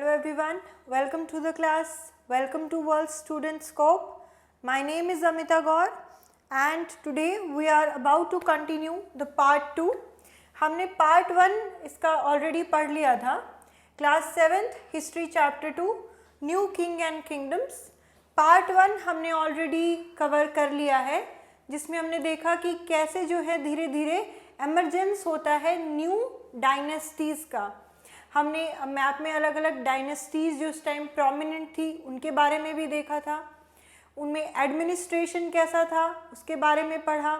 everyone, welcome to the class, welcome to World Student Scope. My name is Amita Gaur and today we are about to continue the part 2. हमने part 1 इसका already पढ़ लिया था. Class 7th History Chapter 2 New King and Kingdoms. Part 1 हमने already cover कर लिया है, जिसमें हमने देखा कि कैसे जो है धीरे धीरे emergence होता है new dynasties का. हमने मैप में अलग अलग डायनेस्टीज़ जो उस टाइम प्रोमिनेंट थी उनके बारे में भी देखा था, उनमें एडमिनिस्ट्रेशन कैसा था उसके बारे में पढ़ा,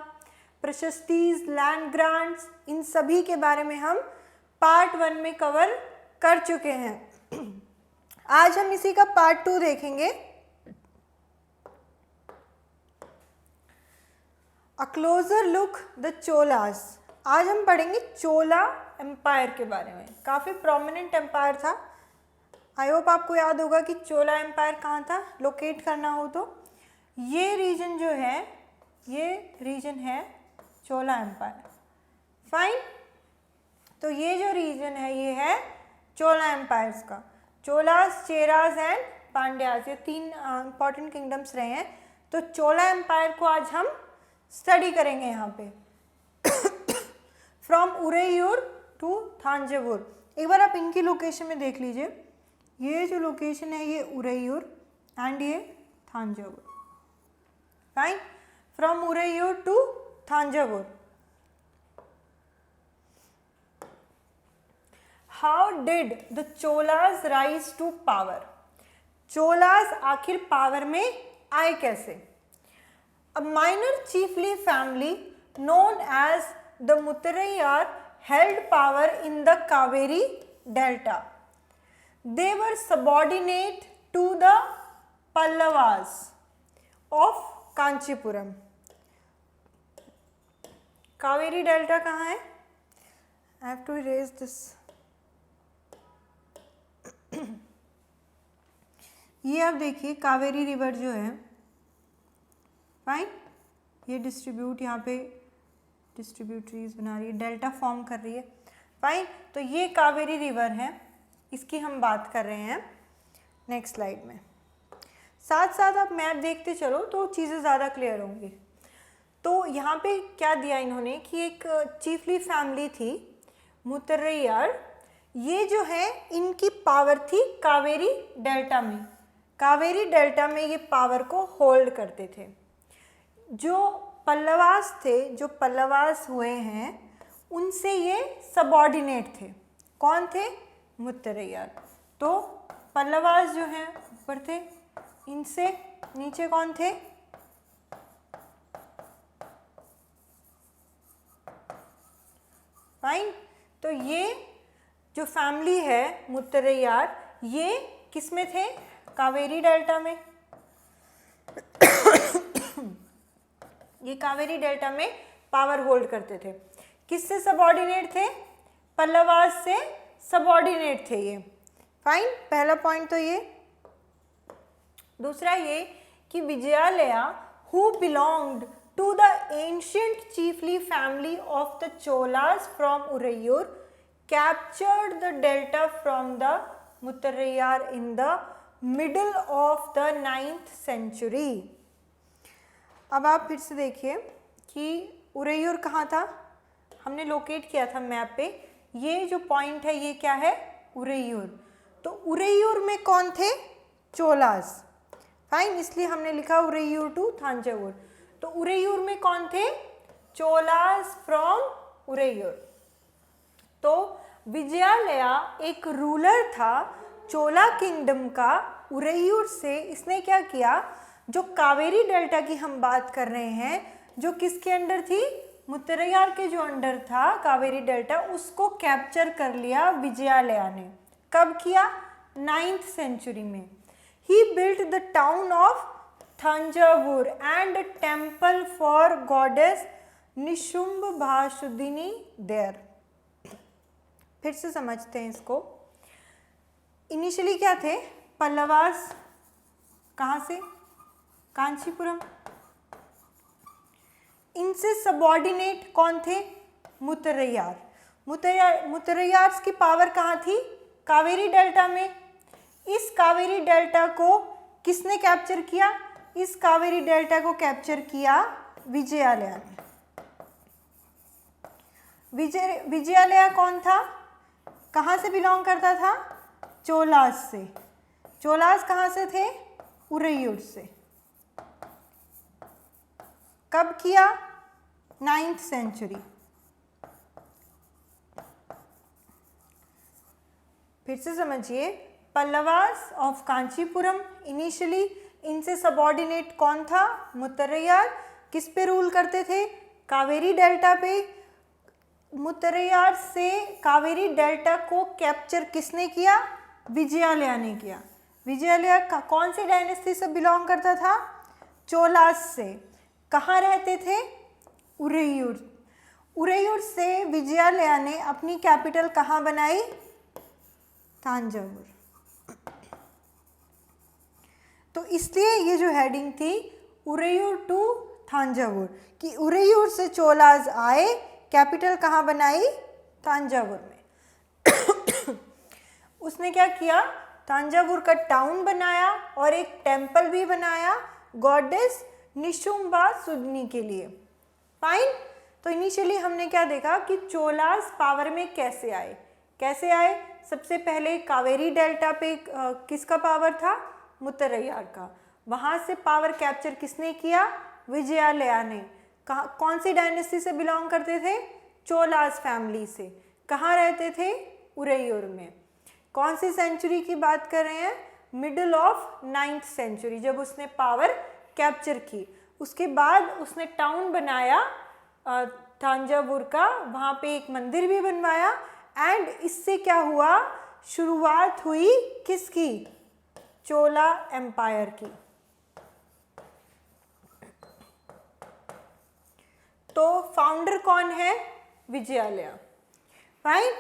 प्रशस्तीज, लैंड ग्रांट्स, इन सभी के बारे में हम पार्ट 1 में कवर कर चुके हैं. आज हम इसी का पार्ट 2 देखेंगे. अ क्लोजर लुक द चोलास. आज हम पढ़ेंगे चोला एम्पायर के बारे में. काफ़ी प्रोमिनेंट एम्पायर था. आई होप आपको याद होगा कि चोला एम्पायर कहाँ था. लोकेट करना हो तो ये रीजन जो है, ये रीजन है चोला एम्पायर. फाइन. तो ये जो रीजन है ये है चोला एम्पायर्स का. चोलास, चेरास एंड पांड्यास, ये 3 इंपॉर्टेंट किंगडम्स रहे हैं. तो चोला एम्पायर को आज हम स्टडी करेंगे यहाँ पे. From Uraiyur to Thanjavur. एक बार आप इनकी लोकेशन में देख लीजिए. ये जो लोकेशन है ये उरेयूर एंड ये Thanjavur. Fine. From Uraiyur to Thanjavur. How did the Cholas rise to power. Cholas आखिर पावर में आए कैसे. A minor chiefly family known as the Muttaraiyar held power in the Kaveri Delta. They were subordinate to the Pallavas of Kanchipuram. Kaveri Delta कहाँ है? I have to erase this. ये आप देखिए Kaveri river जो है, फाइन, ये distribute यहाँ पे डिस्ट्रीब्यूटरीज बना रही है, डेल्टा फॉर्म कर रही है. फाइन. तो ये कावेरी रिवर है, इसकी हम बात कर रहे हैं नेक्स्ट स्लाइड में. साथ साथ आप मैप देखते चलो तो चीज़ें ज़्यादा क्लियर होंगी. तो यहाँ पे क्या दिया इन्होंने कि एक चीफली फैमिली थी मुत्तरैयार. ये जो है इनकी पावर थी कावेरी डेल्टा में. कावेरी डेल्टा में ये पावर को होल्ड करते थे. जो पल्लवास थे, जो पल्लवास हुए हैं, उनसे ये सबऑर्डिनेट थे. कौन थे? मुत्तरैयार. तो पल्लवास जो हैं ऊपर थे, इनसे नीचे कौन थे? फाइन. तो ये जो फैमिली है मुत्तरैयार, ये किस में थे? कावेरी डेल्टा में. ये कावेरी डेल्टा में पावर होल्ड करते थे. किससे सबऑर्डिनेट थे? पल्लवास से सबऑर्डिनेट थे ये. फाइन. पहला पॉइंट तो ये. दूसरा ये कि Vijayalaya who belonged to the ancient chiefly family of the Cholas from Uraiyur captured the delta from the Muttaraiyar in the middle of the 9th century. अब आप फिर से देखिए कि उरेयूर कहाँ था. हमने लोकेट किया था मैप पे. ये जो पॉइंट है ये क्या है? उरेयूर. तो उरेयूर में कौन थे? चोलास. फाइन. इसलिए हमने लिखा उरेयूर टू थांजावुर. तो उरेयूर में कौन थे? चोलास फ्रॉम उरेयूर. तो विजयालया एक रूलर था चोला किंगडम का. उरेयूर से इसने क्या किया, जो कावेरी डेल्टा की हम बात कर रहे हैं, जो किसके अंडर थी? मुत्तरैयार के जो अंडर था कावेरी डेल्टा, उसको कैप्चर कर लिया विजयालया ने. कब किया? 9th century में. He built the town of Thanjavur and a temple for goddess Nishumbhasudini there. फिर से समझते हैं इसको. इनिशियली क्या थे? पल्लवास. कहाँ से? कांचीपुरम. इनसे सबऑर्डिनेट कौन थे? मुत्तरैयार. मुत्तरैयार्स की पावर कहाँ थी? कावेरी डेल्टा में. इस कावेरी डेल्टा को किसने कैप्चर किया? इस कावेरी डेल्टा को कैप्चर किया विजयालया ने। विजयालया कौन था? कहाँ से बिलोंग करता था? चोलास से। चोलास कहाँ से थे? उरैयूर से। कब किया? 9th century. फिर से समझिए, पल्लवास ऑफ कांचीपुरम इनिशियली, इनसे सबऑर्डिनेट कौन था? मुत्तरैयार। किस पे रूल करते थे? कावेरी डेल्टा पे। मुत्तरैयार से कावेरी डेल्टा को कैप्चर किसने किया? विजयालया ने किया। विजयालया कौन सी डायनेस्टी से बिलोंग करता था? चोलास से। कहाँ रहते थे? उरैयूर। उरैयूर से विजयालया ने अपनी कैपिटल कहाँ बनाई? तांजावुर। तो इसलिए ये जो हेडिंग थी उरैयूर टू थांजावुर, कि उरैयूर से चोलाज आए, कैपिटल कहाँ बनाई? तांजावुर में। उसने क्या किया? तांजावुर का टाउन बनाया और एक टेम्पल भी बनाया गॉडेस निशुम्बा सुदनी के लिए। फाइन। तो इनिशियली हमने क्या देखा कि चोलास पावर में कैसे आए। कैसे आए? सबसे पहले कावेरी डेल्टा पे किसका पावर था? मुत्तरैयार का। वहाँ से पावर कैप्चर किसने किया? विजयालया ने। कौन सी डायनेस्टी से बिलोंग करते थे? चोलास फैमिली से। कहाँ रहते थे? उरैयूर में। कौन सी सेंचुरी की बात कर रहे हैं? मिडल ऑफ 9th सेंचुरी, जब उसने पावर कैप्चर की। उसके बाद उसने टाउन बनाया तांजावुर का, वहाँ पे एक मंदिर भी बनवाया। एंड इससे क्या हुआ? शुरुआत हुई किसकी? चोला एम्पायर की। तो फाउंडर कौन है? विजयालया। Fine.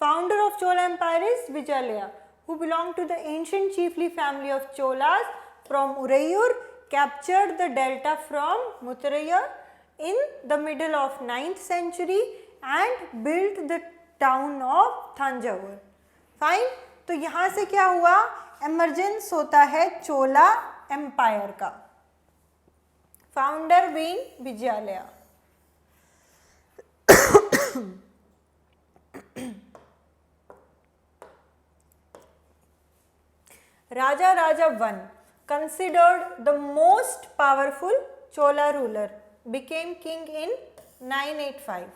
Founder of Chola Empire is Vijayalaya, who belonged to the ancient chiefly family of Cholas from Ureyyur, captured the delta from Muttarayyar in the middle of 9th century and built the town of Thanjavur. Fine. तो यहाँ से क्या हुआ? Emergence होता है Chola empire का, founder being Vijayalaya. Raja Raja I, considered the most powerful Chola ruler, became king in 985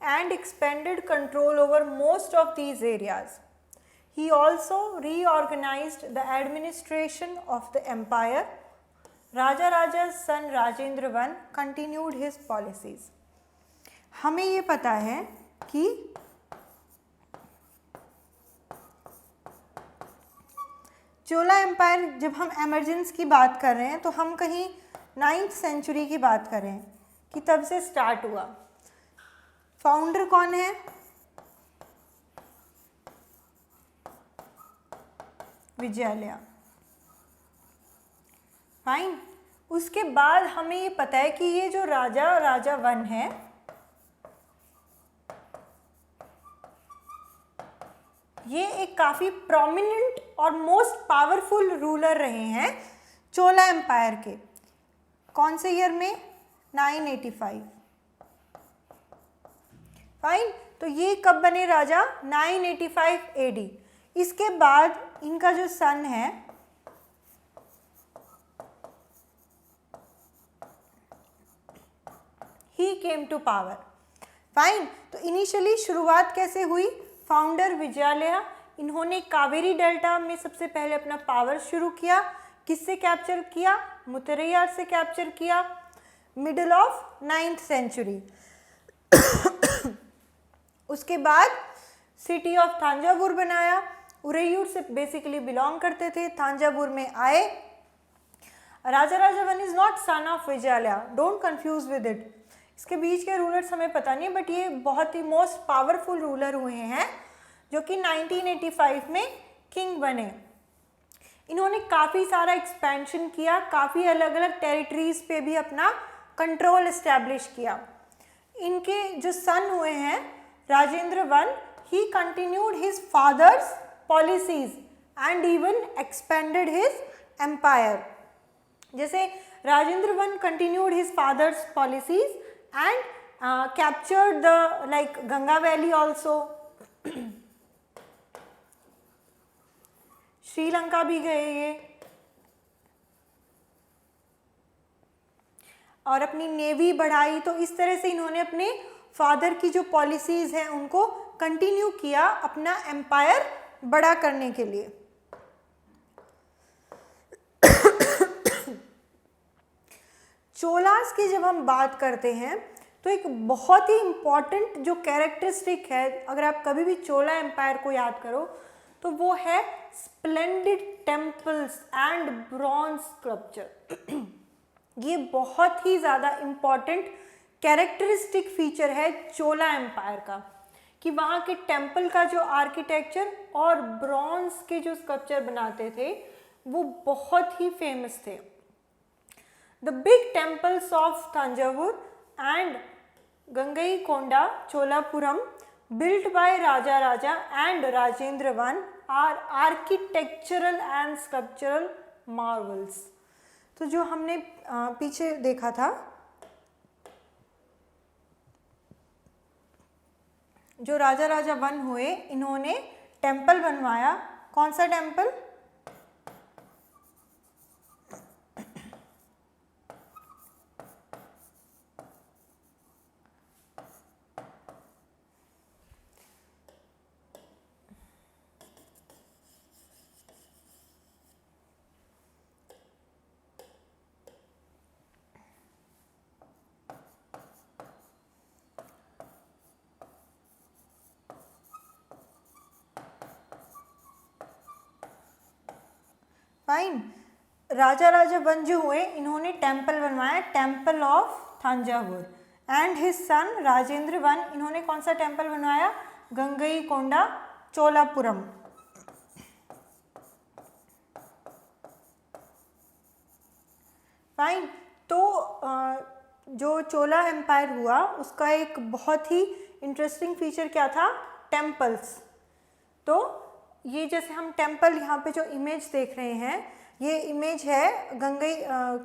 and expanded control over most of these areas. He also reorganized the administration of the empire. Raja Raja's son Rajendra I continued his policies. हमें ये पता है कि चोला empire, जब हम emergence की बात कर रहे हैं तो हम कहीं 9th सेंचुरी की बात कर रहे हैं कि तब से स्टार्ट हुआ। फाउंडर कौन है? विजयालया। फाइन। उसके बाद हमें ये पता है कि ये जो राजा राजा वन है, ये एक काफ़ी प्रोमिनेंट और मोस्ट पावरफुल रूलर रहे हैं चोला एम्पायर के। कौन से ईयर में? 985। फाइन। तो ये कब बने राजा? 985 AD। इसके बाद इनका जो सन है, ही केम टू पावर। फाइन। तो इनिशियली शुरुआत कैसे हुई? फाउंडर विजयालया, इन्होंने कावेरी डेल्टा में सबसे पहले अपना पावर शुरू किया। किससे कैप्चर किया? मुत्तरैयार से कैप्चर किया, मिडल ऑफ 9th सेंचुरी। उसके बाद सिटी ऑफ थांजावुर बनाया। उरैयूर से बेसिकली बिलोंग करते थे, थांजावुर में आए। Raja Raja one is not son of Vijayalaya, don't confuse with it. इसके बीच के रूलर्स हमें पता नहीं, बट ये बहुत ही मोस्ट पावरफुल रूलर हुए हैं जो कि 1985 में किंग बने। इन्होंने काफ़ी सारा एक्सपेंशन किया, काफ़ी अलग अलग टेरिटरीज पे भी अपना कंट्रोल इस्टेब्लिश किया। इनके जो सन हुए हैं Rajendra one, he continued his father's policies and even expanded his empire. जैसे Rajendra one continued his father's policies and captured the like Ganga Valley also. Sri Lanka भी गए ये, और अपनी नेवी बढ़ाई. तो इस तरह से इन्होंने अपने फादर की जो पॉलिसीज हैं उनको कंटिन्यू किया अपना एम्पायर बड़ा करने के लिए. चोलास की जब हम बात करते हैं तो एक बहुत ही इम्पॉर्टेंट जो कैरेक्टरिस्टिक है, अगर आप कभी भी चोला एम्पायर को याद करो तो वो है splendid temples and bronze sculpture. ये बहुत ही ज़्यादा इम्पॉर्टेंट कैरेक्टरिस्टिक फीचर है चोला एम्पायर का, कि वहाँ के टेम्पल का जो आर्किटेक्चर और ब्रॉन्ज के जो स्कल्पचर बनाते थे वो बहुत ही फेमस थे. The big temples of Thanjavur and Gangaikonda Cholapuram built by Rajaraja and Rajendra I are architectural and sculptural marvels. तो जो हमने पीछे देखा था, जो राजा राजा वन हुए इन्होंने टेम्पल बनवाया. कौन सा temple? Fine. Raja Raja one जो हुए इन्होंने टेम्पल बनवाया, temple of Thanjavur. And his son Rajendra one, इन्होंने कौन सा टेम्पल बनवाया? गंगईकोंडा चोलापुरम. फाइन. तो जो चोला एम्पायर हुआ उसका एक बहुत ही इंटरेस्टिंग फीचर क्या था? टेम्पल्स. तो ये जैसे हम टेम्पल यहाँ पे जो इमेज देख रहे हैं, ये इमेज है गंगई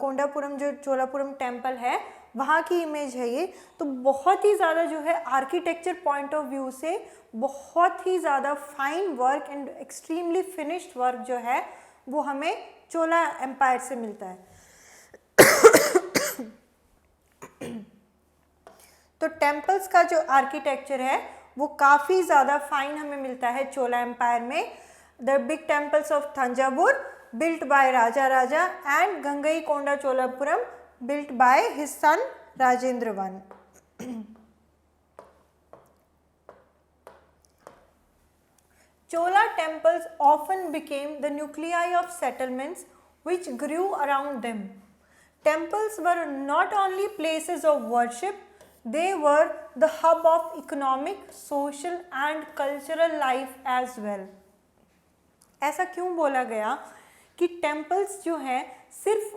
कोंडापुरम जो चोलापुरम टेम्पल है वहाँ की इमेज है ये. तो बहुत ही ज़्यादा जो है आर्किटेक्चर पॉइंट ऑफ व्यू से बहुत ही ज़्यादा fine work and extremely finished work जो है वो हमें चोला एम्पायर से मिलता है. तो टेम्पल्स का जो आर्किटेक्चर है वो काफ़ी ज़्यादा फाइन हमें मिलता है चोला एम्पायर में. The big temples of Thanjavur built by Raja Raja and Gangaikonda Cholapuram built by his son Rajendra I. Chola temples often became the nuclei of settlements which grew around them. Temples were not only places of worship, they were the hub of economic, social and cultural life as well. ऐसा क्यों बोला गया कि temples जो है सिर्फ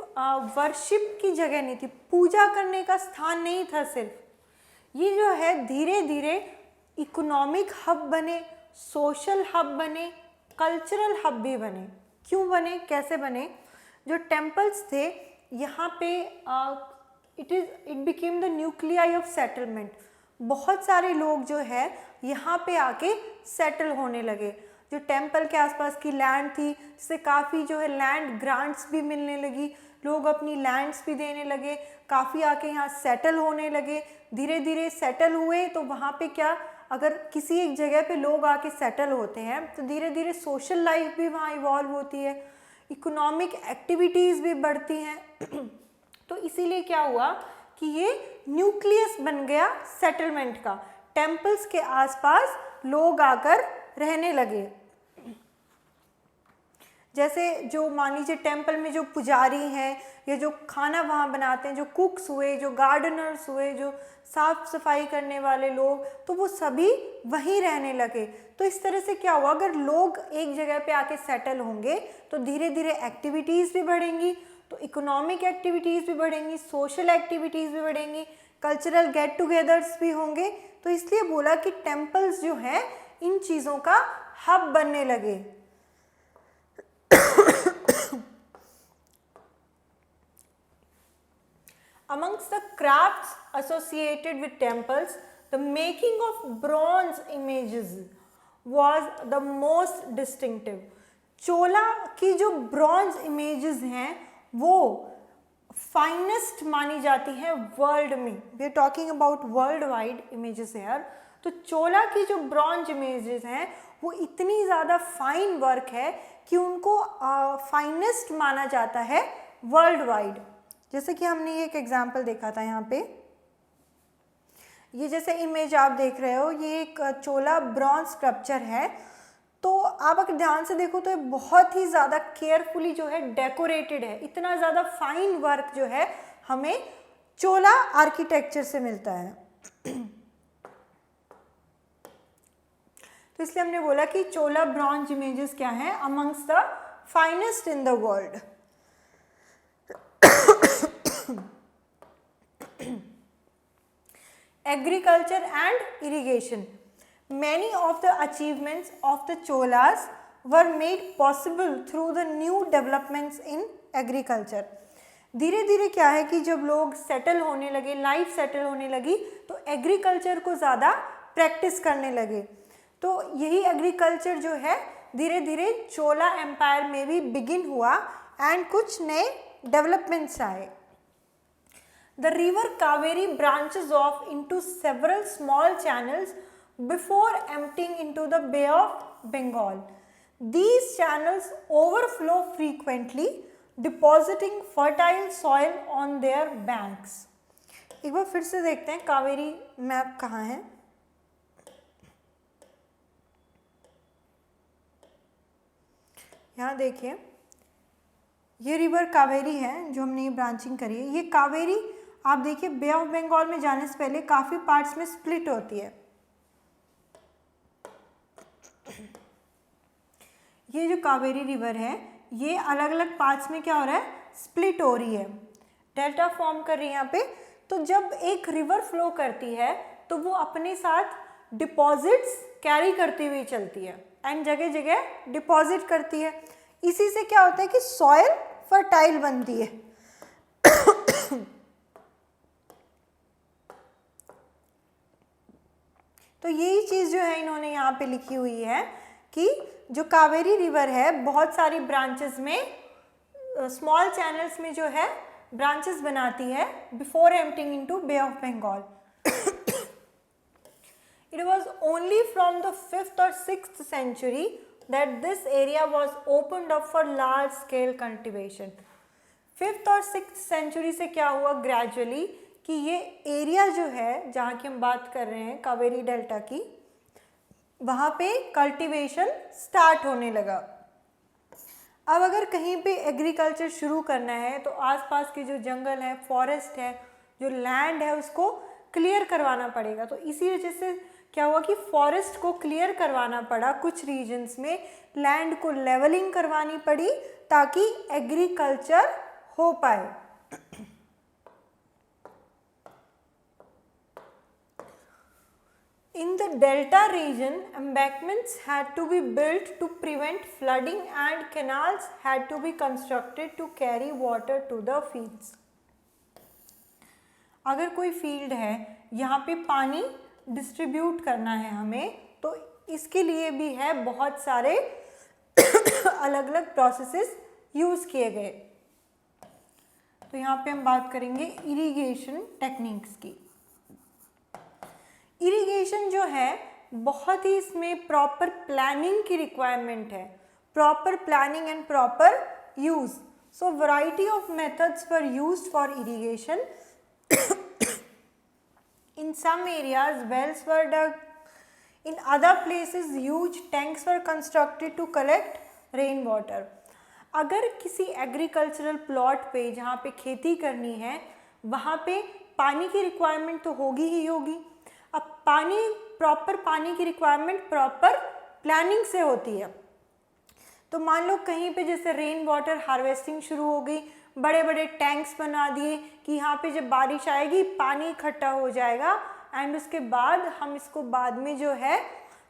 worship की जगह नहीं थी, पूजा करने का स्थान नहीं था सिर्फ. ये जो है धीरे धीरे इकोनॉमिक हब बने, सोशल हब बने, कल्चरल हब भी बने. क्यों बने, कैसे बने? जो टेम्पल्स थे यहाँ पे it became the nuclei of settlement. बहुत सारे लोग जो है यहाँ पे आके सेटल होने लगे. जो टेम्पल के आसपास की लैंड थी इससे काफ़ी जो है लैंड ग्रांट्स भी मिलने लगी, लोग अपनी लैंड्स भी देने लगे, काफ़ी आके यहाँ सेटल होने लगे. धीरे धीरे सेटल हुए तो वहाँ पे क्या, अगर किसी एक जगह पे लोग आके सेटल होते हैं तो धीरे धीरे सोशल लाइफ भी वहाँ इवॉल्व होती है, इकोनॉमिक एक्टिविटीज़ भी बढ़ती हैं. तो इसीलिए क्या हुआ कि ये न्यूक्लियस बन गया सेटलमेंट का. टेम्पल्स के आसपास लोग आकर रहने लगे. जैसे जो मान लीजिए टेम्पल में जो पुजारी हैं या जो खाना वहाँ बनाते हैं, जो कुक्स हुए, जो गार्डनर्स हुए, जो साफ सफाई करने वाले लोग, तो वो सभी वहीं रहने लगे. तो इस तरह से क्या हुआ, अगर लोग एक जगह पे आके सेटल होंगे तो धीरे धीरे एक्टिविटीज़ भी बढ़ेंगी, तो इकोनॉमिक एक्टिविटीज़ भी बढ़ेंगी, सोशल एक्टिविटीज़ भी बढ़ेंगी, कल्चरल गेट टुगेदर्स भी होंगे. तो इसलिए बोला कि टेम्पल्स जो हैं इन चीज़ों का हब बनने लगे. Amongst the crafts associated with temples, the making of bronze images was the most distinctive. चोला की जो ब्रॉन्ज इमेजेस हैं वो फाइनेस्ट मानी जाती है वर्ल्ड में. We are talking about world wide images here. तो चोला की जो ब्रॉन्ज इमेजेस हैं वो इतनी ज़्यादा फाइन वर्क है कि उनको फाइनेस्ट माना जाता है वर्ल्ड वाइड. जैसे कि हमने ये एक एग्जाम्पल देखा था यहाँ पे, ये जैसे इमेज आप देख रहे हो, ये एक चोला ब्रॉन्ज स्कल्पचर है. तो आप अगर ध्यान से देखो तो ये बहुत ही ज़्यादा केयरफुली जो है डेकोरेटेड है. इतना ज़्यादा फाइन वर्क जो है हमें चोला आर्किटेक्चर से मिलता है. तो इसलिए हमने बोला कि चोला ब्रॉन्ज इमेजेस क्या हैं, amongst the finest in the world. Agriculture and irrigation. Many of the achievements of the Cholas were made possible through the new developments in agriculture. धीरे धीरे क्या है कि जब लोग सेटल होने लगे, लाइफ सेटल होने लगी, तो एग्रीकल्चर को ज़्यादा प्रैक्टिस करने लगे. तो यही एग्रीकल्चर जो है धीरे धीरे चोला एम्पायर में भी बिगिन हुआ एंड कुछ नए डेवलपमेंट्स आए. The river Kaveri branches off into several small channels before emptying into the Bay of Bengal. These channels overflow frequently, depositing fertile soil on their banks. एक बार फिर से देखते हैं कावेरी मैप कहाँ है. यहाँ देखिए, ये रिवर कावेरी है जो हमने ये ब्रांचिंग करी है. ये कावेरी आप देखिए बे ऑफ बंगाल में जाने से पहले काफ़ी पार्ट्स में स्प्लिट होती है. ये जो कावेरी रिवर है ये अलग अलग पार्ट्स में क्या हो रहा है, स्प्लिट हो रही है, डेल्टा फॉर्म कर रही है यहाँ पे. तो जब एक रिवर फ्लो करती है तो वो अपने साथ डिपॉजिट्स कैरी करती हुई चलती है एंड जगह जगह डिपॉजिट करती है. इसी से क्या होता है कि सॉइल फर्टाइल बनती है. तो यही चीज़ जो है इन्होंने यहाँ पे लिखी हुई है कि जो कावेरी रिवर है बहुत सारी ब्रांचेस में, स्मॉल चैनल्स में जो है ब्रांचेस बनाती है before emptying into bay of Bengal. It was only from the 5th or 6th century that this area was opened up for large scale cultivation. 5th और 6th century से क्या हुआ ग्रेजुअली कि ये एरिया जो है जहाँ की हम बात कर रहे हैं कावेरी डेल्टा की, वहाँ पे कल्टीवेशन स्टार्ट होने लगा. अब अगर कहीं पे एग्रीकल्चर शुरू करना है तो आसपास के जो जंगल है, फॉरेस्ट है, जो लैंड है उसको क्लियर करवाना पड़ेगा. तो इसी वजह से क्या हुआ कि फॉरेस्ट को क्लियर करवाना पड़ा. कुछ रीजन्स में लैंड को लेवलिंग करवानी पड़ी ताकि एग्रीकल्चर हो पाए. In the delta region, embankments had to be built to prevent flooding and canals had to be constructed to carry water to the fields. अगर कोई फील्ड है यहाँ पे पानी डिस्ट्रीब्यूट करना है हमें, तो इसके लिए भी है बहुत सारे अलग अलग प्रोसेसेस यूज़ किए गए. तो यहाँ पे हम बात करेंगे इरिगेशन टेक्निक्स की. इरिगेशन जो है बहुत ही इसमें प्रॉपर प्लानिंग की रिक्वायरमेंट है, proper planning and proper use. So variety of methods were used for irrigation. In some areas wells were dug, in other places huge tanks were constructed to collect rain water. अगर किसी agricultural plot पे जहाँ पे खेती करनी है वहाँ पे पानी की रिक्वायरमेंट तो होगी ही होगी. अब प्रॉपर पानी की रिक्वायरमेंट प्रॉपर प्लानिंग से होती है. तो मान लो कहीं पे जैसे रेन वाटर हार्वेस्टिंग शुरू हो गई, बड़े बड़े टैंक्स बना दिए कि यहाँ पे जब बारिश आएगी पानी इकट्ठा हो जाएगा एंड उसके बाद हम इसको बाद में जो है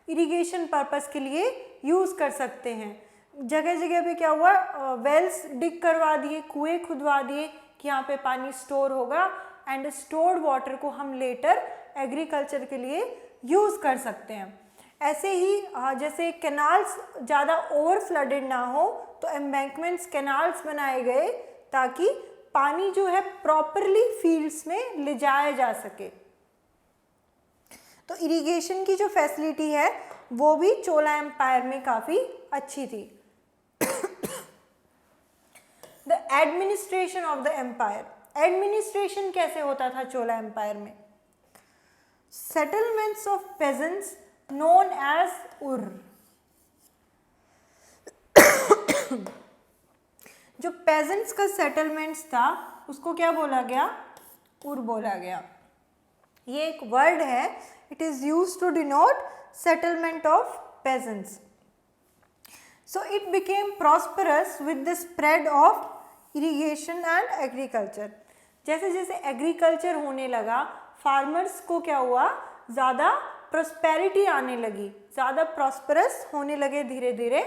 इरिगेशन पर्पस के लिए यूज़ कर सकते हैं. जगह जगह पे क्या हुआ, वेल्स डिग करवा दिए, कुएं खुदवा दिए कि यहाँ पे पानी स्टोर होगा, एंड स्टोर्ड वाटर को हम लेटर एग्रीकल्चर के लिए यूज़ कर सकते हैं। ऐसे ही जैसे कैनाल्स ज़्यादा ओवर फ्लडेड ना हो तो एम्बैंकमेंट्स, कैनाल्स बनाए गए ताकि पानी जो है प्रॉपरली फील्ड्स में ले जाया जा सके। तो इरिगेशन की जो फैसिलिटी है वो भी चोला एम्पायर में काफ़ी अच्छी थी। The administration of the empire, administration कैसे होता था चोला एम्पायर में? Settlements of peasants known as ur, जो पेजेंट्स का सेटलमेंट्स था उसको क्या बोला गया? उर बोला गया। ये एक वर्ड है, it is used to denote settlement of peasants. So it became prosperous with the spread of irrigation and agriculture. जैसे जैसे एग्रीकल्चर होने लगा, फार्मर्स को क्या हुआ, ज़्यादा प्रॉस्पेरिटी आने लगी, ज़्यादा प्रॉस्परस होने लगे धीरे धीरे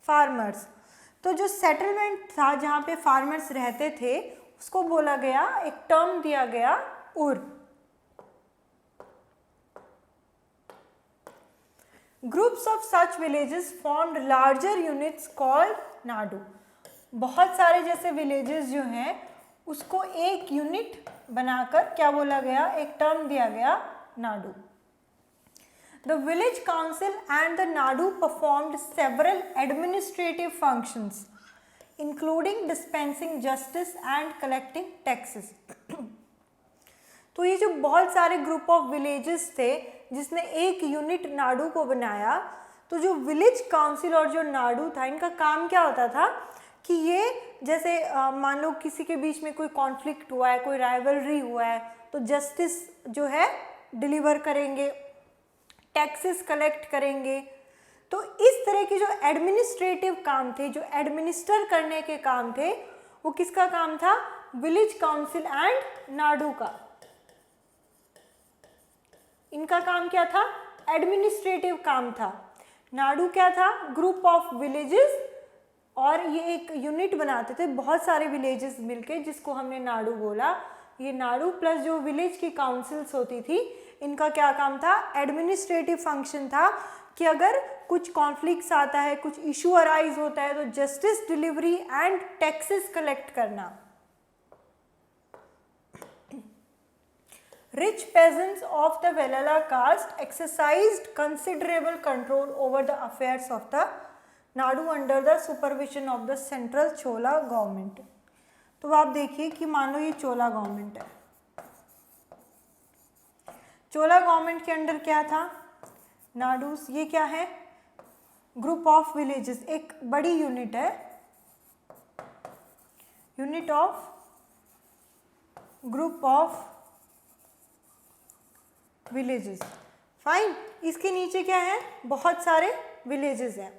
फार्मर्स। तो जो सेटलमेंट था जहाँ पे फार्मर्स रहते थे उसको बोला गया, एक टर्म दिया गया उर। Groups of such villages formed larger units called Nadu. बहुत सारे जैसे विलेजेस जो हैं उसको एक यूनिट बनाकर क्या बोला गया, एक टर्म दिया गया Nadu. The village council and the Nadu performed several administrative functions including dispensing justice and collecting taxes. तो ये जो बहुत सारे ग्रुप ऑफ विलेजेस थे जिसने एक यूनिट नाडू को बनाया, तो जो विलेज काउंसिल और जो नाडू था इनका काम क्या होता था कि ये जैसे मान लो किसी के बीच में कोई कॉन्फ्लिक्ट हुआ है, कोई राइवलरी हुआ है, तो जस्टिस जो है डिलीवर करेंगे, टैक्सेस कलेक्ट करेंगे। तो इस तरह के जो एडमिनिस्ट्रेटिव काम थे, जो एडमिनिस्टर करने के काम थे, वो किसका काम था? विलेज काउंसिल एंड नाडू का। इनका काम क्या था? एडमिनिस्ट्रेटिव काम था। नाडू क्या था? ग्रुप ऑफ विलेजेस, और ये एक यूनिट बनाते थे बहुत सारे विलेजेस मिलके, जिसको हमने नाडू बोला। ये नाडू प्लस जो विलेज की काउंसिल्स होती थी, इनका क्या काम था? एडमिनिस्ट्रेटिव फंक्शन था कि अगर कुछ कॉन्फ्लिक्ट्स आता है, कुछ इशू अराइज होता है, तो justice delivery and taxes collect करना। Rich peasants of the Velala caste exercised considerable control over the affairs of the Nadu under the supervision of the central Chola government. तो आप देखिए कि मान लो ये चोला गवर्नमेंट है, चोला गवर्नमेंट के अंडर क्या था? नाडूस, ये क्या है? ग्रुप ऑफ विलेजेस, एक बड़ी यूनिट है, unit of group of villages. Fine, इसके नीचे क्या है? बहुत सारे विलेजेस हैं।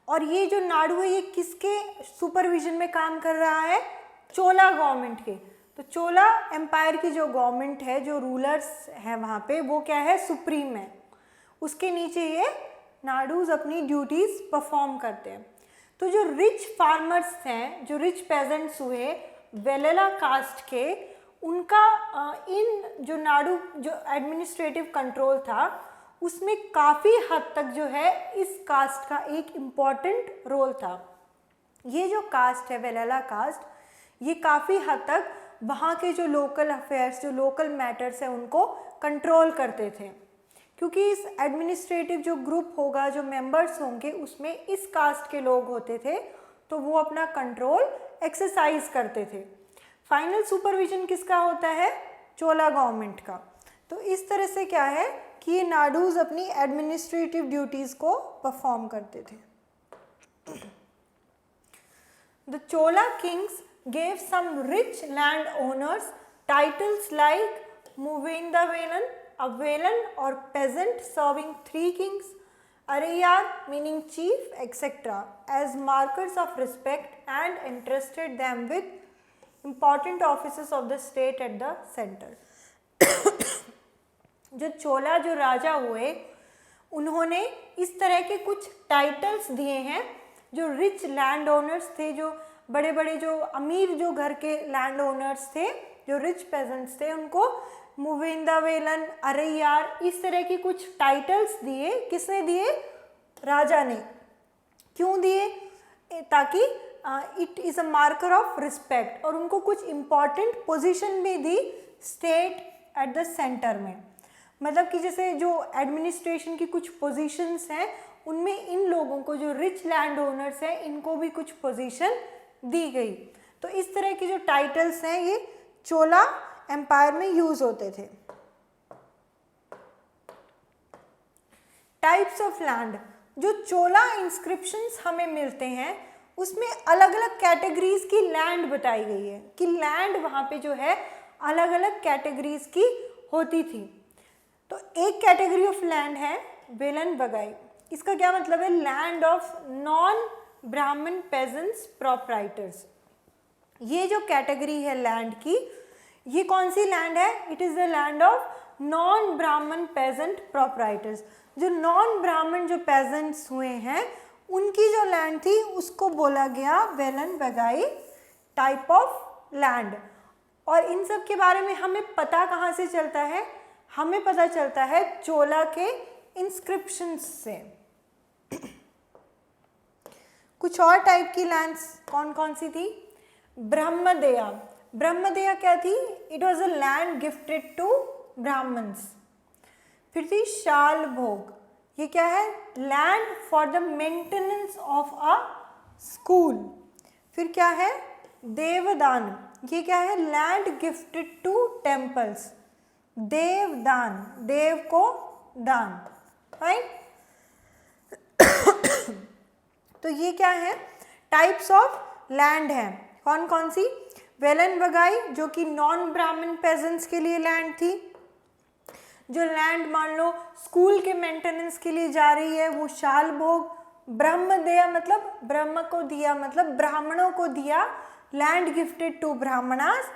और ये जो नाडू है ये किसके सुपरविजन में काम कर रहा है? चोला गवर्नमेंट के। तो चोला एम्पायर की जो गवर्नमेंट है, जो रूलर्स हैं वहाँ पे, वो क्या है? सुप्रीम है। उसके नीचे ये नाडूज अपनी ड्यूटीज परफॉर्म करते हैं। तो जो रिच फार्मर्स हैं, जो रिच पेजेंट्स हुए वेलेला कास्ट के, उनका इन जो नाडू जो एडमिनिस्ट्रेटिव कंट्रोल था उसमें काफ़ी हद तक जो है इस कास्ट का एक इम्पॉर्टेंट रोल था। ये जो कास्ट है वेलेला कास्ट, ये काफ़ी हद तक वहाँ के जो लोकल अफेयर्स, जो लोकल मैटर्स हैं उनको कंट्रोल करते थे, क्योंकि इस एडमिनिस्ट्रेटिव जो ग्रुप होगा, जो मेंबर्स होंगे, उसमें इस कास्ट के लोग होते थे, तो वो अपना कंट्रोल एक्सरसाइज करते थे। फाइनल सुपरविजन किसका होता है? चोला गवर्नमेंट का। तो इस तरह से क्या है कि ये नाडूज अपनी एडमिनिस्ट्रेटिव ड्यूटीज़ को परफॉर्म करते थे। The Chola Kings gave some rich land owners titles like Muvindavelan, a Velan or peasant serving 3 kings, Ariyar meaning chief, etc. as markers of respect and entrusted them with important offices of the state at the center. जो चोला जो राजा हुए उन्होंने इस तरह के कुछ titles दिए हैं जो रिच लैंड ओनर्स थे, जो बड़े बड़े जो अमीर जो घर के लैंड ओनर्स थे, जो रिच पेजेंट्स थे, उनको मुविंदावेलन, अरैयार, इस तरह की कुछ टाइटल्स दिए। किसने दिए? राजा ने। क्यों दिए? ताकि it is a marker of respect, और उनको कुछ इम्पॉर्टेंट पोजीशन भी दी स्टेट एट द सेंटर में। मतलब कि जैसे जो एडमिनिस्ट्रेशन की कुछ पोजीशंस हैं उनमें इन लोगों को, जो रिच लैंड ओनर्स हैं, इनको भी कुछ पोजीशन दी गई। तो इस तरह के जो टाइटल्स हैं ये चोला एम्पायर में यूज होते थे। टाइप्स ऑफ लैंड, जो चोला इंस्क्रिप्शंस हमें मिलते हैं उसमें अलग अलग कैटेगरीज की लैंड बताई गई है कि लैंड वहाँ पे जो है अलग अलग कैटेगरीज की होती थी। तो एक कैटेगरी ऑफ लैंड है वेलन बगाई। इसका क्या मतलब है? लैंड ऑफ नॉन ब्राह्मण पेजेंट्स प्रोप्राइटर्स। ये जो कैटेगरी है लैंड की, ये कौन सी लैंड है? It is the land of non ब्राह्मण पेजेंट प्रोप्राइटर्स। जो नॉन ब्राह्मण जो पेजेंट्स हुए हैं उनकी जो लैंड थी उसको बोला गया वेलन बगाई टाइप ऑफ लैंड। और इन सब के बारे में हमें पता कहाँ से चलता है? हमें पता चलता है चोला के इंस्क्रिप्शंस से। कुछ और टाइप की लैंड्स कौन कौन सी थी? ब्रह्मदेया। ब्रह्मदेया क्या थी? It was a land gifted to Brahmans. फिर थी शाल भोग। ये क्या है? Land for the maintenance of a school. फिर क्या है? देवदान। ये क्या है? Land gifted to temples. Devadana, देव को दान। फाइन। तो ये क्या है? टाइप्स ऑफ लैंड है। कौन कौन सी? वेलन बगाई जो कि नॉन ब्राह्मण पेजेंट्स के लिए लैंड थी। जो लैंड मान लो स्कूल के मेंटेनेंस के लिए जा रही है वो शाल भोग। ब्रह्मदेया मतलब ब्रह्म को दिया, मतलब ब्राह्मणों को दिया, land gifted to Brahmanas.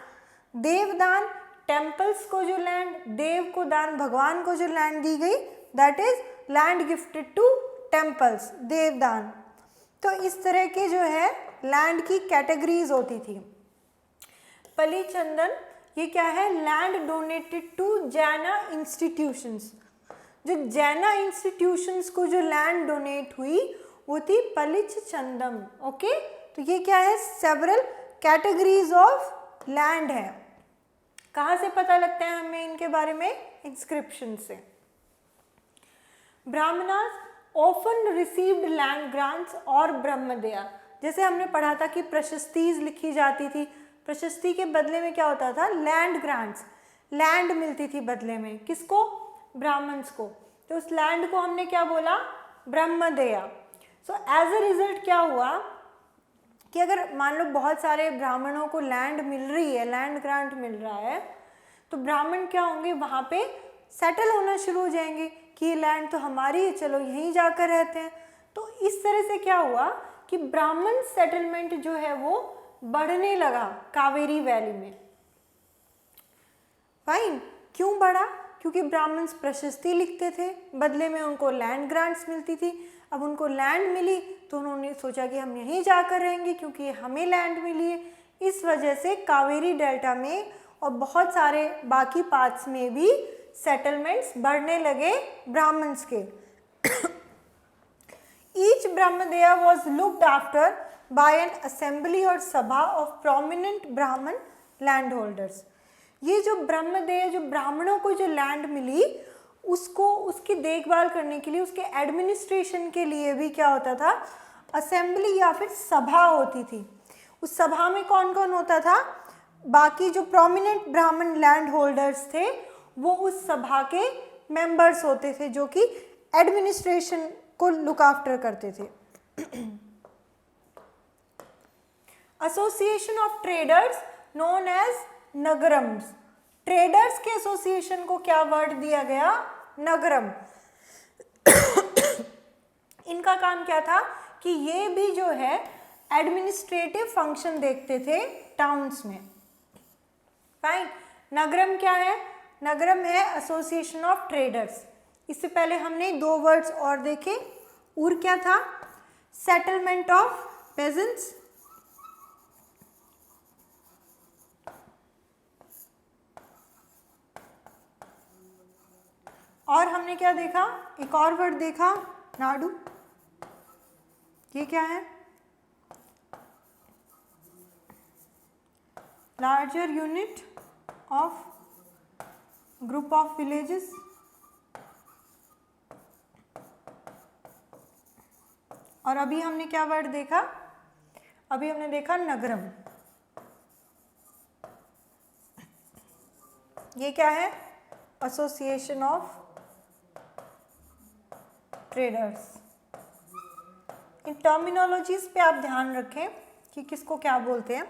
Devadana, temples को जो लैंड, देव को दान, भगवान को जो लैंड दी गई, that is land gifted to temples, devadana. तो इस तरह के जो है लैंड की कैटेगरीज होती थी। पलीचंदन, ये क्या है? लैंड डोनेटेड टू जैना इंस्टीट्यूशंस। जो जैना इंस्टीट्यूशंस को जो लैंड डोनेट हुई वो थी पलिच चंदम। ओके, तो ये क्या है? सेवरल कैटेगरीज ऑफ लैंड है। कहाँ से पता लगता है हमें इनके बारे में? इंस्क्रिप्शन से। Brahmanas often received land grants और ब्रह्मदेया। जैसे हमने पढ़ा था कि प्रशस्तीज लिखी जाती थी, प्रशस्ति के बदले में क्या होता था? लैंड ग्रांट्स, लैंड मिलती थी बदले में। किसको? ब्राह्मण्स को। तो उस लैंड को हमने क्या बोला? Brahmadeya. So as a result क्या हुआ कि अगर मान लो बहुत सारे ब्राह्मणों को लैंड मिल रही है, लैंड ग्रांट मिल रहा है, तो ब्राह्मण क्या होंगे? वहाँ पे सेटल होना शुरू हो जाएंगे कि ये लैंड तो हमारी है, चलो यहीं जाकर रहते हैं। तो इस तरह से क्या हुआ कि ब्राह्मण सेटलमेंट जो है वो बढ़ने लगा कावेरी वैली में। फाइन। क्यों बढ़ा? क्योंकि ब्राह्मण्स प्रशस्ति लिखते थे, बदले में उनको लैंड ग्रांट्स मिलती थी। अब उनको लैंड मिली तो उन्होंने सोचा कि हम यहीं जाकर रहेंगे क्योंकि हमें लैंड मिली है। इस वजह से कावेरी डेल्टा में और बहुत सारे बाकी पार्ट्स में भी सेटलमेंट्स बढ़ने लगे ब्राह्मण्स के। Each Brahmadeya was looked after by an assembly और sabha of prominent Brahman land holders. ये जो ब्रह्मदेय, जो ब्राह्मणों को जो लैंड मिली उसको, उसकी देखभाल करने के लिए, उसके एडमिनिस्ट्रेशन के लिए भी क्या होता था? असेंबली या फिर सभा होती थी। उस सभा में कौन कौन होता था? बाकी जो प्रोमिनेंट ब्राह्मण लैंड होल्डर्स थे वो उस सभा के मेंबर्स होते थे जो कि एडमिनिस्ट्रेशन को लुक आफ्टर करते थे। Association of traders known as nagarams. Traders के एसोसिएशन को क्या वर्ड दिया गया? नगरम। इनका काम क्या था कि ये भी जो है एडमिनिस्ट्रेटिव फंक्शन देखते थे टाउन्स में। फाइन। नगरम क्या है? नगरम है एसोसिएशन ऑफ ट्रेडर्स। इससे पहले हमने दो वर्ड्स और देखे। उर क्या था? Settlement of pageants. और हमने क्या देखा? एक और वर्ड देखा, नाडु। ये क्या है? Larger unit of group of villages. और अभी हमने क्या वर्ड देखा? अभी हमने देखा नगरम। ये क्या है? Association of traders. In terminologies पे आप ध्यान रखें कि किसको क्या बोलते हैं।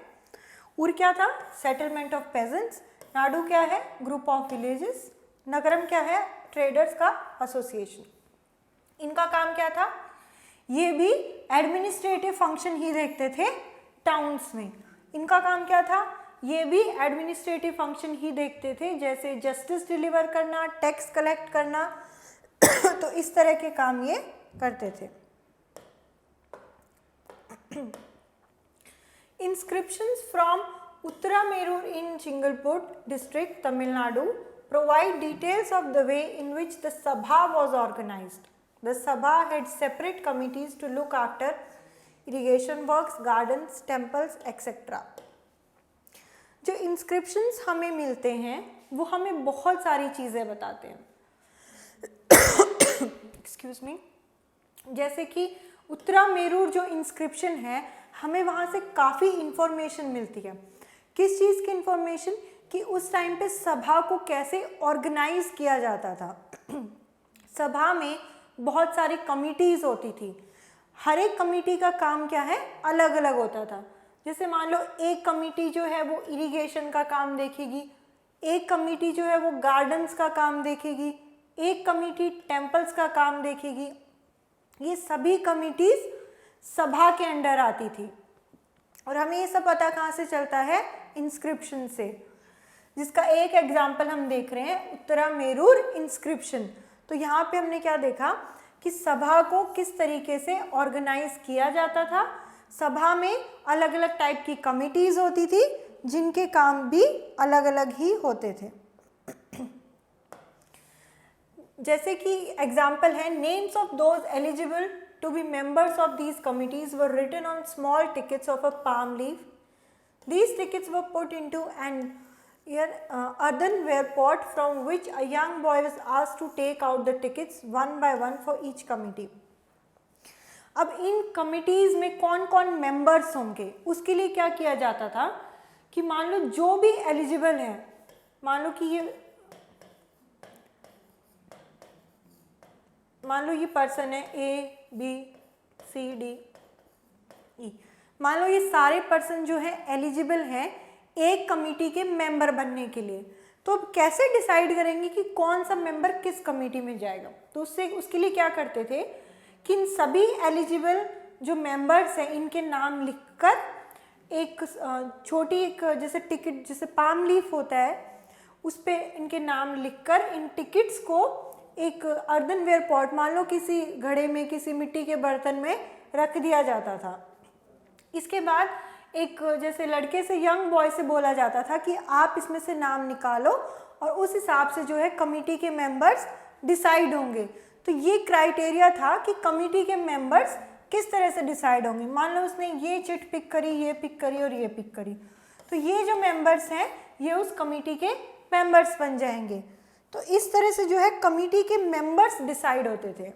उर क्या था? Settlement of pageants. नाडु क्या है? Group of villages. नगरम क्या है? ट्रेडर्स का एसोसिएशन। इनका काम क्या था? ये भी एडमिनिस्ट्रेटिव फंक्शन ही देखते थे टाउन्स में। इनका काम क्या था? ये भी एडमिनिस्ट्रेटिव फंक्शन ही देखते थे, जैसे जस्टिस डिलीवर करना, टैक्स कलेक्ट करना तो इस तरह के काम ये करते थे। Inscriptions from Uttaramerur in Chingalput district, Tamil Nadu provide details of the way in which the Sabha was organized. The Sabha had separate committees to look after irrigation works, gardens, temples, etc. जो inscriptions हमें मिलते हैं वो हमें बहुत सारी चीज़ें बताते हैं। Excuse me. जैसे कि उत्तरामेरूर जो इंस्क्रिप्शन है, हमें वहाँ से काफ़ी इंफॉर्मेशन मिलती है। किस चीज़ की इंफॉर्मेशन? कि उस टाइम पे सभा को कैसे ऑर्गेनाइज किया जाता था। सभा में बहुत सारी कमिटीज़ होती थी। हर एक कमिटी का काम क्या है? अलग अलग होता था। जैसे मान लो एक कमिटी जो है वो इरिगेशन का काम देखेगी, एक कमिटी जो है वो गार्डन्स का काम देखेगी, एक कमिटी टेम्पल्स का काम देखेगी। ये सभी कमिटीज सभा के अंडर आती थी। और हमें ये सब पता कहाँ से चलता है? इंस्क्रिप्शन से, जिसका एक एग्जाम्पल हम देख रहे हैं, उत्तरामेरूर इंस्क्रिप्शन। तो यहाँ पे हमने क्या देखा कि सभा को किस तरीके से ऑर्गेनाइज किया जाता था। सभा में अलग अलग टाइप की कमिटीज होती थी जिनके काम भी अलग अलग ही होते थे। जैसे कि एग्जाम्पल है, names of those eligible to be members of these committees were written on small tickets of a palm leaf. These tickets were put into an earthenware pot from which a young boy was asked to take out the tickets one by one for each committee. अब इन committees में कौन कौन members होंगे, उसके लिए क्या किया जाता था कि मान लो जो भी एलिजिबल है, मान लो ये पर्सन है A B C D E, मान लो ये सारे पर्सन जो है एलिजिबल हैं एक कमेटी के मेंबर बनने के लिए। तो अब कैसे डिसाइड करेंगे कि कौन सा मेंबर किस कमेटी में जाएगा? तो उसके लिए क्या करते थे कि इन सभी एलिजिबल जो मेंबर्स हैं इनके नाम लिखकर एक छोटी एक जैसे टिकट, जैसे पाम लीफ होता है, उस पर इनके नाम लिखकर इन टिकट्स को एक अर्दनवेयर पॉट, मान लो किसी घड़े में, किसी मिट्टी के बर्तन में रख दिया जाता था। इसके बाद एक जैसे लड़के से, यंग बॉय से बोला जाता था कि आप इसमें से नाम निकालो और उस हिसाब से जो है कमेटी के मेंबर्स डिसाइड होंगे। तो ये क्राइटेरिया था कि कमेटी के मेंबर्स किस तरह से डिसाइड होंगे। मान लो उसने ये चिट पिक करी, ये पिक करी और ये पिक करी, तो ये जो मेंबर्स हैं ये उस कमेटी के मेंबर्स बन जाएंगे। तो इस तरह से जो है कमेटी के मेंबर्स डिसाइड होते थे।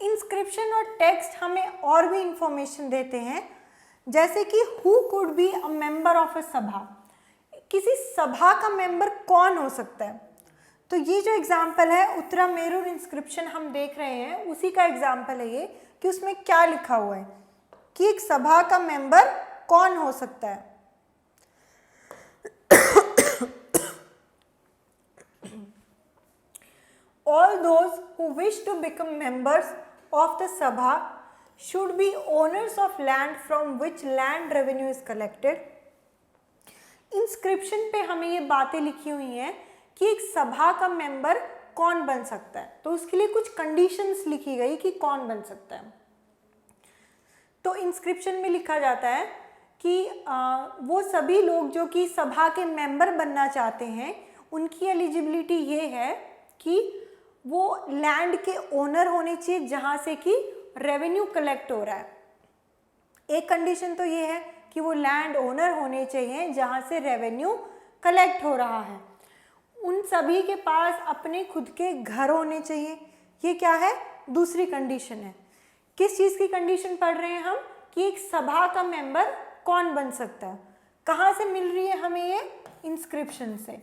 इंस्क्रिप्शन और टेक्स्ट हमें और भी इंफॉर्मेशन देते हैं, जैसे कि who could be a member of a सभा, किसी सभा का मेंबर कौन हो सकता है। तो ये जो एग्जाम्पल है उत्तरामेरूर इंस्क्रिप्शन हम देख रहे हैं, उसी का एग्जाम्पल है ये, कि उसमें क्या लिखा हुआ है कि एक सभा का मेंबर कौन हो सकता है। All those who wish to become members of the Sabha should be owners of land from which land revenue is collected. Inscription पे हमें ये बातें लिखी हुई हैं कि एक सभा का मेंबर कौन बन सकता है। तो उसके लिए कुछ कंडीशंस लिखी गई कि कौन बन सकता है। तो इंस्क्रिप्शन में लिखा जाता है कि वो सभी लोग जो कि सभा के मेंबर बनना चाहते हैं, उनकी एलिजिबिलिटी ये है कि वो लैंड के ओनर होने चाहिए जहाँ से कि रेवेन्यू कलेक्ट हो रहा है। एक कंडीशन तो ये है कि वो लैंड ओनर होने चाहिए जहाँ से रेवेन्यू कलेक्ट हो रहा है। उन सभी के पास अपने खुद के घर होने चाहिए। ये क्या है, दूसरी कंडीशन है। किस चीज़ की कंडीशन पढ़ रहे हैं हम कि एक सभा का मेंबर कौन बन सकता है। कहाँ से मिल रही है हमें ये, इंस्क्रिप्शन से।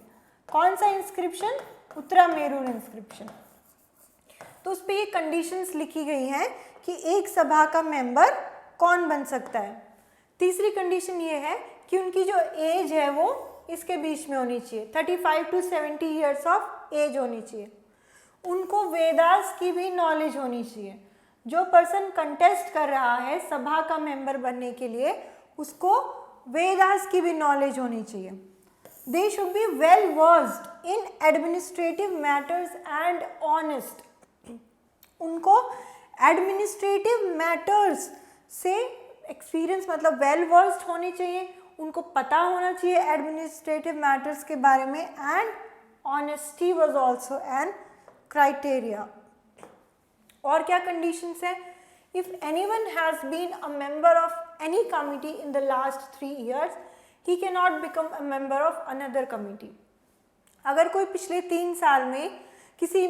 कौन सा इंस्क्रिप्शन, उत्तरामेरूर इंस्क्रिप्शन। तो उस पर ये कंडीशंस लिखी गई हैं कि एक सभा का मेंबर कौन बन सकता है। तीसरी कंडीशन ये है कि उनकी जो एज है वो इसके बीच में होनी चाहिए, 35 to 70 ईयर्स ऑफ एज होनी चाहिए। उनको वेदास की भी नॉलेज होनी चाहिए। जो पर्सन कंटेस्ट कर रहा है सभा का मेंबर बनने के लिए, उसको वेदास की भी नॉलेज होनी चाहिए। They should be well versed in administrative matters and honest. उनको एडमिनिस्ट्रेटिव मैटर्स से एक्सपीरियंस, मतलब वेल वर्स्ड होने चाहिए, उनको पता होना चाहिए एडमिनिस्ट्रेटिव मैटर्स के बारे में। And honesty was also an criteria. और क्या कंडीशंस है, if anyone has been a member of any committee in the last 3 years, he can not become a member of another committee. अगर कोई पिछले 3 साल में किसी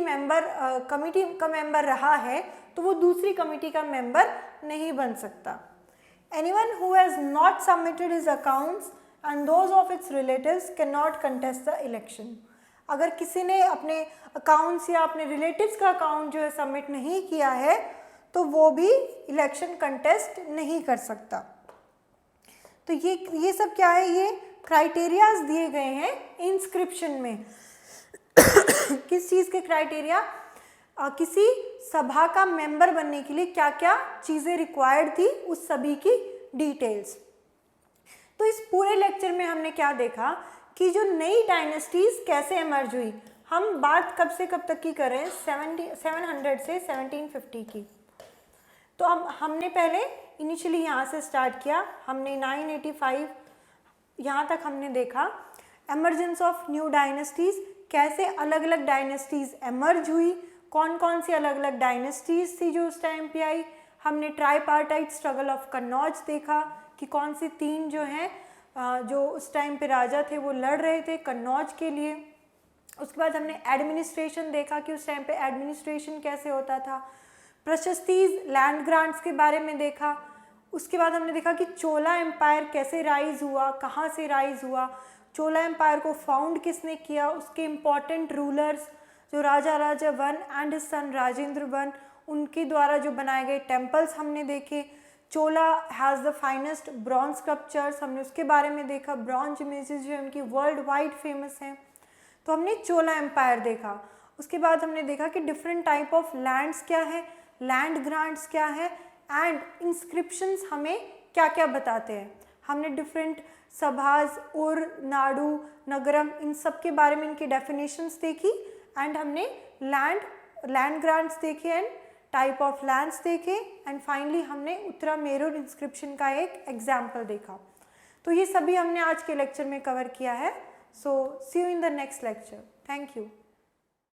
कमिटी का मेंबर रहा है तो वो दूसरी कमिटी का मेंबर नहीं बन सकता। Anyone who has not submitted his accounts and those of its relatives cannot contest the election. अगर किसी ने अपने अकाउंट्स या अपने रिलेटिव्स का अकाउंट जो है सबमिट नहीं किया है तो वो भी इलेक्शन कंटेस्ट नहीं कर सकता। तो ये सब क्या है, ये क्राइटेरियाज दिए गए हैं इंस्क्रिप्शन में। किस चीज़ के क्राइटेरिया, किसी सभा का मेंबर बनने के लिए क्या क्या चीज़ें रिक्वायर्ड थी, उस सभी की डिटेल्स। तो इस पूरे लेक्चर में हमने क्या देखा कि जो नई डायनेस्टीज कैसे इमर्ज हुई। हम बात कब से कब तक की कर रहे हैं, 700 से 1750 की। तो अब हमने पहले इनिशियली यहाँ से स्टार्ट किया, हमने 985 यहाँ तक हमने देखा एमर्जेंस ऑफ न्यू डायनेस्टीज, कैसे अलग अलग डायनेस्टीज एमर्ज हुई, कौन कौन सी अलग अलग डायनेस्टीज थी जो उस टाइम पे आई। हमने ट्राईपार्टाइट स्ट्रगल ऑफ कन्नौज देखा कि कौन सी 3 जो हैं जो उस टाइम पे राजा थे वो लड़ रहे थे कन्नौज के लिए। उसके बाद हमने एडमिनिस्ट्रेशन देखा कि उस टाइम पे एडमिनिस्ट्रेशन कैसे होता था। प्रशस्तीज, लैंड ग्रांट्स के बारे में देखा। उसके बाद हमने देखा कि चोला एम्पायर कैसे राइज हुआ, कहाँ से राइज हुआ, चोला एम्पायर को फाउंड किसने किया, उसके इम्पॉर्टेंट रूलर्स जो Raja Raja 1 and his son Rajendra 1, उनके द्वारा जो बनाए गए टेम्पल्स हमने देखे। Chola has the finest bronze sculptures, हमने उसके बारे में देखा। ब्रॉन्ज इमेजेस जो है उनकी वर्ल्ड वाइड फेमस हैं। तो हमने चोला एम्पायर देखा। उसके बाद हमने देखा कि डिफरेंट टाइप ऑफ लैंड्स क्या है, लैंड ग्रांट्स क्या है, एंड इंस्क्रिप्शंस हमें क्या क्या बताते हैं। हमने डिफरेंट सभाज, उर, नाडु, नगरम, इन सब के बारे में इनकी डेफिनेशंस देखी। एंड हमने लैंड ग्रांट्स देखे एंड टाइप ऑफ लैंड्स देखे। एंड फाइनली हमने उत्तरामेरूर इंस्क्रिप्शन का एक एग्जाम्पल देखा। तो ये सभी हमने आज के लेक्चर में कवर किया है। So see you in the next lecture. Thank you.